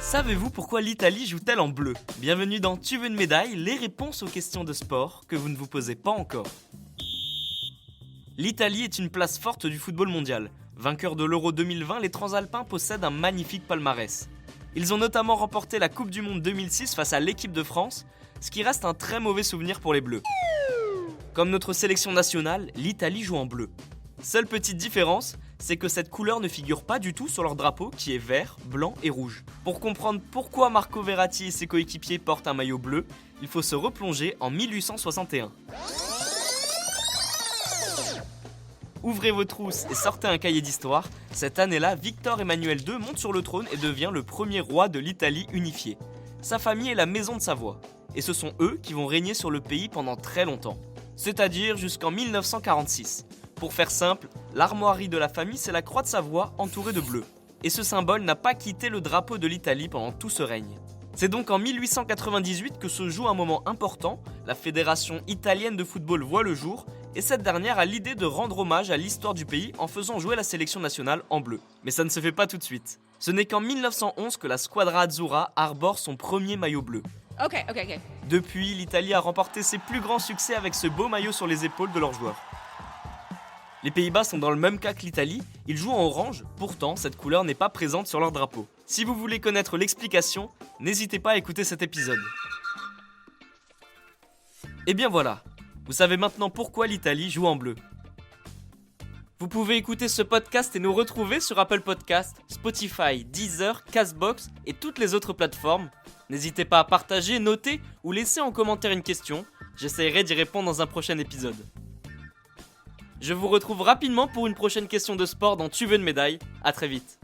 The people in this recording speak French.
Savez-vous pourquoi l'Italie joue-t-elle en bleu? Bienvenue dans Tu veux une médaille, les réponses aux questions de sport que vous ne vous posez pas encore. L'Italie est une place forte du football mondial. Vainqueurs de l'Euro 2020, les Transalpins possèdent un magnifique palmarès. Ils ont notamment remporté la Coupe du Monde 2006 face à l'équipe de France, ce qui reste un très mauvais souvenir pour les Bleus. Comme notre sélection nationale, l'Italie joue en bleu. Seule petite différence, c'est que cette couleur ne figure pas du tout sur leur drapeau qui est vert, blanc et rouge. Pour comprendre pourquoi Marco Verratti et ses coéquipiers portent un maillot bleu, il faut se replonger en 1861. Ouvrez vos trousses et sortez un cahier d'histoire. Cette année-là, Victor Emmanuel II monte sur le trône et devient le premier roi de l'Italie unifiée. Sa famille est la maison de Savoie, et ce sont eux qui vont régner sur le pays pendant très longtemps, c'est-à-dire jusqu'en 1946. Pour faire simple, l'armoirie de la famille, c'est la croix de Savoie entourée de bleu. Et ce symbole n'a pas quitté le drapeau de l'Italie pendant tout ce règne. C'est donc en 1898 que se joue un moment important, la Fédération italienne de football voit le jour, et cette dernière a l'idée de rendre hommage à l'histoire du pays en faisant jouer la sélection nationale en bleu. Mais ça ne se fait pas tout de suite. Ce n'est qu'en 1911 que la Squadra Azzurra arbore son premier maillot bleu. Ok. Depuis, l'Italie a remporté ses plus grands succès avec ce beau maillot sur les épaules de leurs joueurs. Les Pays-Bas sont dans le même cas que l'Italie, ils jouent en orange, pourtant cette couleur n'est pas présente sur leur drapeau. Si vous voulez connaître l'explication, n'hésitez pas à écouter cet épisode. Et bien voilà, vous savez maintenant pourquoi l'Italie joue en bleu. Vous pouvez écouter ce podcast et nous retrouver sur Apple Podcasts, Spotify, Deezer, Castbox et toutes les autres plateformes. N'hésitez pas à partager, noter ou laisser en commentaire une question, j'essaierai d'y répondre dans un prochain épisode. Je vous retrouve rapidement pour une prochaine question de sport dans Tu veux une médaille. À très vite.